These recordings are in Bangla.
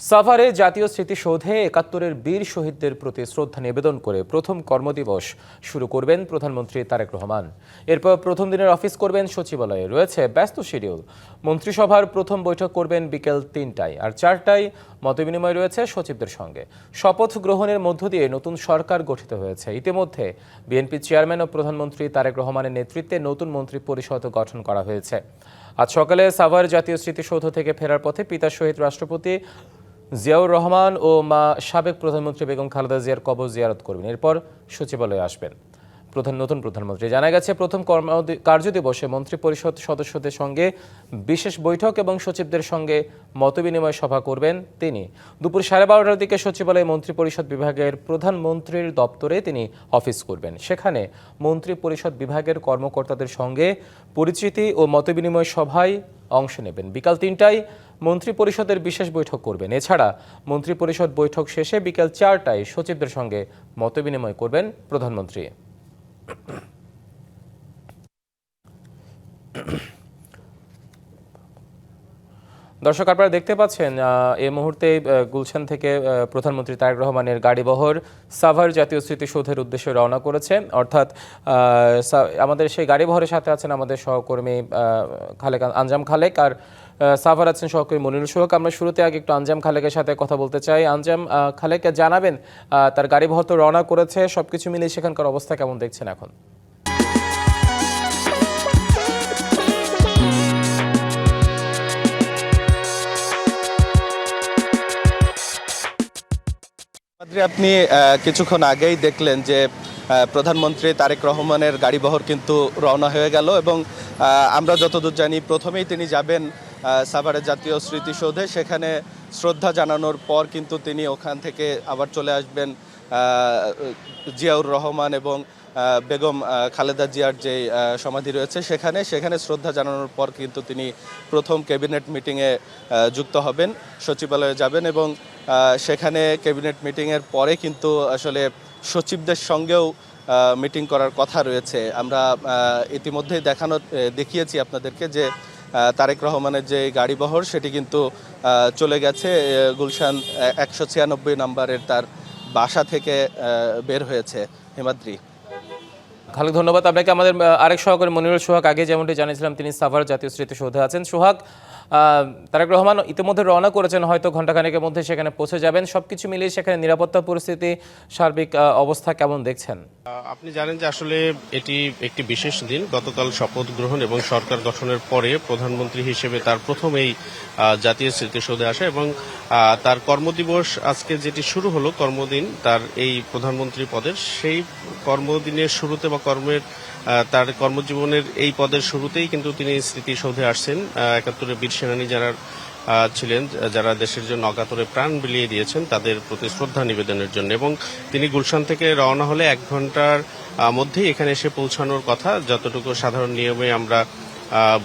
সাভারে জাতীয় স্মৃতিসৌধে ৭১-এর বীর শহীদদের প্রতি শ্রদ্ধা নিবেদন করে প্রথম কর্মদিবস শুরু করবেন প্রধানমন্ত্রী তারেক রহমান। এরপর প্রথম দিনের অফিস করবেন সচিবালয়ে। রয়েছে ব্যস্ত শিডিউল। মন্ত্রিসভার প্রথম বৈঠক করবেন বিকেল ৩টায়, আর ৪টায় মতবিনিময় রয়েছে সচিবদের সঙ্গে। শপথ গ্রহণের মধ্য দিয়ে নতুন সরকার গঠিত হয়েছে। ইতিমধ্যে বিএনপি চেয়ারম্যান ও প্রধানমন্ত্রী তারেক রহমানের নেতৃত্বে নতুন মন্ত্রী পরিষদ গঠন করা হয়েছে। আজ সকালে সাভার জাতীয় স্মৃতিসৌধ থেকে ফেরার পথে পিতা শহীদ রাষ্ট্রপতি জিয়াউর রহমান ও মা সাবেক প্রধানমন্ত্রী বেগম খালেদা জিয়ার কবর জিয়ারত করবেন। এরপর সচিবালয়ে আসবেন নতুন প্রধানমন্ত্রী। জানা গেছে, প্রথম কার্যদিবসে মন্ত্রী পরিষদ সদস্যদের সঙ্গে বিশেষ বৈঠক এবং সচিবদের সঙ্গে মতবিনিময় সভা করবেন তিনি। দুপুর 12:30টার দিকে সচিবালয়ে মন্ত্রী পরিষদ বিভাগের প্রধানমন্ত্রীর দপ্তরে তিনি অফিস করবেন। সেখানে মন্ত্রী পরিষদ বিভাগের কর্মকর্তাদের সঙ্গে পরিচিতি ও মতবিনিময় সভায় অংশ নেবেন। বিকাল ৩টায় মন্ত্রী পরিষদের বিশেষ বৈঠক করবেন। এছাড়া মন্ত্রী পরিষদ বৈঠক শেষে বিকেল ৪টায় সচিবদের সঙ্গে মতবিনিময় করবেন প্রধানমন্ত্রী। দর্শক, আপনারা দেখতে পাচ্ছেন এই মুহূর্তে গুলশান থেকে প্রধানমন্ত্রী তারেক রহমানের গাড়িবহর সাভার জাতীয় স্মৃতিসৌধের উদ্দেশ্যে রওনা করেছে। অর্থাৎ আমাদের সেই গাড়িবহরের সাথে আছেন আমাদের সহকর্মী আঞ্জাম খালেক, আর সাভার আছেন সহকর্মী মনিরুল সোহাগ। আমরা শুরুতে আগে একটু আঞ্জাম খালেকের সাথে কথা বলতে চাই। আঞ্জাম খালেক, জানাবেন তার গাড়িবহর তো রওনা করেছে, সবকিছু মিলিয়ে সেখানকার অবস্থা কেমন দেখছেন এখন? আপনি কিছুক্ষণ আগেই দেখলেন যে প্রধানমন্ত্রী তারেক রহমানের গাড়িবহর কিন্তু রওনা হয়ে গেল এবং আমরা যতদূর জানি প্রথমেই তিনি যাবেন সাভারের জাতীয় স্মৃতিসৌধে। সেখানে শ্রদ্ধা জানানোর পর কিন্তু তিনি ওখান থেকে আবার চলে আসবেন জিয়াউর রহমান এবং বেগম খালেদা জিয়ার যে সমাধি রয়েছে সেখানে শ্রদ্ধা জানানোর পর কিন্তু তিনি প্রথম ক্যাবিনেট মিটিংয়ে যুক্ত হবেন, সচিবালয়ে যাবেন এবং সেখানে ক্যাবিনেট মিটিংয়ের পরে কিন্তু আসলে সচিবদের সঙ্গেও মিটিং করার কথা রয়েছে। আমরা ইতিমধ্যেই দেখিয়েছি আপনাদেরকে যে তারেক রহমানের যে গাড়িবহর সেটি কিন্তু চলে গেছে গুলশান ১৯৬ নম্বরের তার বাসা থেকে বের হয়েছে। হিমাদ্রি, খালেক, ধন্যবাদ আপনাকে। আমাদের আরেক সহকর্মী মনিরুল সোহাগ, আগে যেমনটি জানিয়েছিলাম তিনি সাভার জাতীয় স্মৃতিসৌধে আছেন। সোহাগ, তারেক রহমান ইতিমধ্যে রওনা করেছেন, হয়তো ঘণ্টাখানেকের মধ্যে সেখানে পৌঁছে যাবেন। সবকিছু মিলিয়ে সেখানে নিরাপত্তা পরিস্থিতি, সার্বিক অবস্থা কেমন দেখছেন? আপনি জানেন যে আসলে এটি একটি বিশেষ দিন। গতকাল শপথ গ্রহণ এবং সরকার গঠনের পরে প্রধানমন্ত্রী হিসেবে তার প্রথম এই জাতীয় স্মৃতিসৌধে আসা এবং তার কর্মদিবস আজকে যেটি শুরু হলো কর্মদিন তার এই প্রধানমন্ত্রী পদের, সেই কর্মদিনের শুরুতে বা তার কর্মজীবনের এই পদের শুরুতেই কিন্তু তিনি স্মৃতিসৌধে আসছেন। ৭১-এর বীর সেনানী যারা ছিলেন, যারা দেশের জন্য অকাতরে প্রাণ বিলিয়ে দিয়েছেন, তাদের প্রতি শ্রদ্ধা নিবেদনের জন্য। এবং তিনি গুলশান থেকে রওনা হলে ১ ঘন্টার মধ্যেই এখানে এসে পৌঁছানোর কথা, যতটুকু সাধারণ নিয়মে আমরা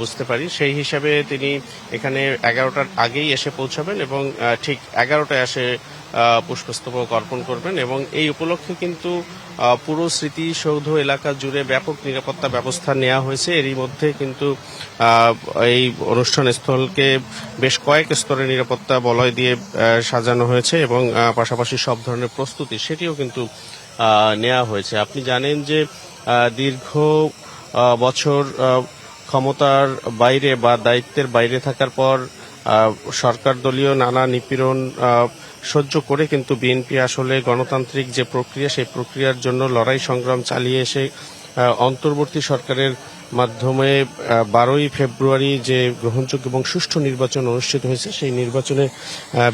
বুঝতে পারি। সেই হিসাবে তিনি এখানে ১১টার আগেই এসে পৌঁছাবেন এবং ঠিক ১১টায় এসে পুষ্পস্তবক অর্পণ করবেন এবং এই উপলক্ষে কিন্তু পুরো স্মৃতিসৌধ এলাকা জুড়ে ব্যাপক নিরাপত্তা ব্যবস্থা নেওয়া হয়েছে। এরই মধ্যে কিন্তু এই অনুষ্ঠান স্থলকে বেশ কয়েক স্তরের নিরাপত্তা বলয় দিয়ে সাজানো হয়েছে এবং পাশাপাশি সব ধরনের প্রস্তুতি সেটিও কিন্তু নেওয়া হয়েছে। আপনি জানেন যে দীর্ঘ বছর ক্ষমতার বাইরে বা দায়িত্বের বাইরে থাকার পর সরকার দলীয় নানা নিপীড়ন সহ্য করে কিন্তু বিএনপি আসলে গণতান্ত্রিক যে প্রক্রিয়া, সেই প্রক্রিয়ার জন্য লড়াই সংগ্রাম চালিয়ে এসে অন্তর্বর্তী সরকারের মাধ্যমে ১২ই ফেব্রুয়ারি যে গ্রহণযোগ্য এবং সুষ্ঠু নির্বাচন অনুষ্ঠিত হয়েছে, সেই নির্বাচনে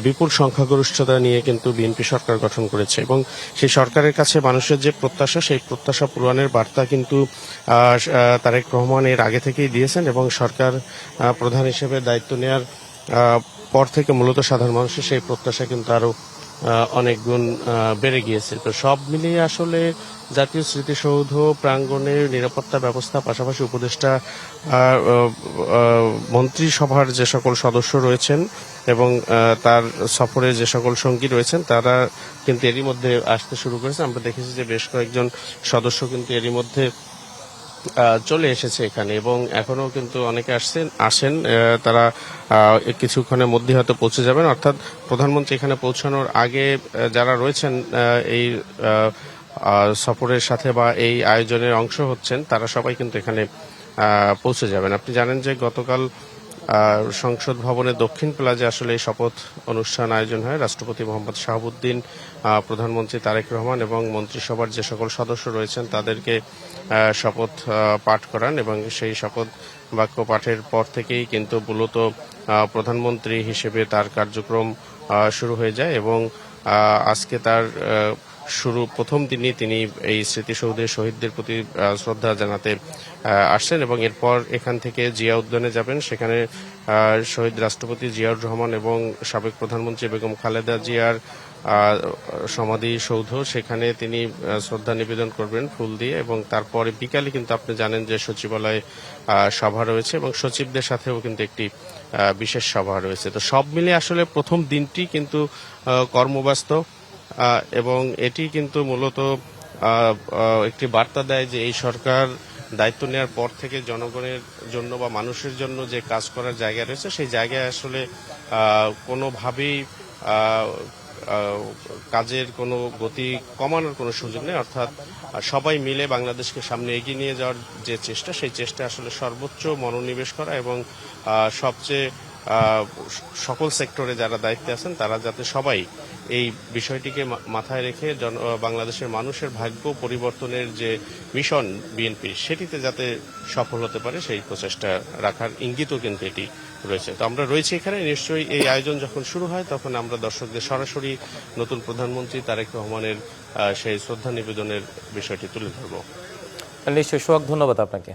বিপুল সংখ্যাগরিষ্ঠতা নিয়ে কিন্তু বিএনপি সরকার গঠন করেছে এবং সেই সরকারের কাছে মানুষের যে প্রত্যাশা, সেই প্রত্যাশা পূরণের বার্তা কিন্তু তারেক রহমান এর আগে থেকেই দিয়েছেন এবং সরকার প্রধান হিসেবে দায়িত্ব নেওয়ার পর থেকে মূলত সাধারণ মানুষের সেই প্রত্যাশা কিন্তু আরো অনেক গুণ বেড়ে গিয়েছে। তো সব মিলিয়ে আসলে জাতীয় স্মৃতিসৌধ প্রাঙ্গণের নিরাপত্তা ব্যবস্থা, পাশাপাশি উপদেষ্টা মন্ত্রিসভার যে সকল সদস্য রয়েছেন এবং তার সফরে যে সকল সঙ্গী রয়েছেন, তারা কিন্তু এরই মধ্যে আসতে শুরু করেছে। আমরা দেখেছি যে বেশ কয়েকজন সদস্য কিন্তু এরই মধ্যে চলে এসেছে এখানে এবং এখনো কিন্তু অনেকে আসেন তারা কিছুক্ষণের মধ্যে হয়তো পৌঁছে যাবেন, অর্থাৎ প্রধানমন্ত্রী এখানে পৌঁছানোর আগে যারা রয়েছেন এই সফরের সাথে বা এই আয়োজনের অংশ হচ্ছেন তারা সবাই কিন্তু এখানে পৌঁছে যাবেন। আপনি জানেন যে গতকাল সংসদ ভবনের দক্ষিণ প্লাজে আসলে এই শপথ অনুষ্ঠান আয়োজন হয়। রাষ্ট্রপতি মোহাম্মদ শাহাবুদ্দিন, প্রধানমন্ত্রী তারেক রহমান এবং মন্ত্রিসভার যে সকল সদস্য রয়েছেন তাদেরকে শপথ পাঠ করান এবং সেই শপথ বাক্য পাঠের পর থেকেই কিন্তু মূলত প্রধানমন্ত্রী হিসেবে তার কার্যক্রম শুরু হয়ে যায় এবং আজকে তার প্রথম দিনই তিনি এই স্মৃতিসৌধে শহীদদের প্রতি শ্রদ্ধা জানাতে আসছেন এবং এরপর এখান থেকে জিয়া উদ্যানে যাবেন। সেখানে শহীদ রাষ্ট্রপতি জিয়াউর রহমান এবং সাবেক প্রধানমন্ত্রী বেগম খালেদা জিয়ার সমাধি সৌধ, সেখানে তিনি শ্রদ্ধা নিবেদন করবেন ফুল দিয়ে এবং তারপরে বিকালে কিন্তু আপনি জানেন যে সচিবালয়ে সভা রয়েছে এবং সচিবদের সাথেও কিন্তু একটি বিশেষ সভা রয়েছে। তো সব মিলে আসলে প্রথম দিনটি কিন্তু কর্মব্যস্ত এবং এটি কিন্তু মূলত একটি বার্তা দেয় যে এই সরকার দায়িত্ব নেওয়ার পর থেকে জনগণের জন্য বা মানুষের জন্য যে কাজ করার জায়গা রয়েছে সেই জায়গায় আসলে কোনোভাবেই কাজের কোনো গতি কমানোর কোনো সুযোগ নেই, অর্থাৎ সবাই মিলে বাংলাদেশকে সামনে এগিয়ে নিয়ে যাওয়ার যে চেষ্টা, সেই চেষ্টা আসলে সর্বোচ্চ মনোনিবেশ করা এবং সবচেয়ে সকল সেক্টরে যারা দায়িত্বে আছেন তারা যাতে সবাই এই বিষয়টিকে মাথায় রেখে বাংলাদেশের মানুষের ভাগ্য পরিবর্তনের যে মিশন বিএনপির সেটিতে যাতে সফল হতে পারে সেই প্রচেষ্টা রাখার ইঙ্গিতও কিন্তু এটি রয়েছে। তো আমরা রয়েছি এখানে, নিশ্চয়ই এই আয়োজন যখন শুরু হয় তখন আমরা দর্শকদের সরাসরি নতুন প্রধানমন্ত্রী তারেক রহমানের সেই শ্রদ্ধা নিবেদনের বিষয়টি তুলে ধরব। নিশ্চয়ই সোহাগ, ধন্যবাদ আপনাকে।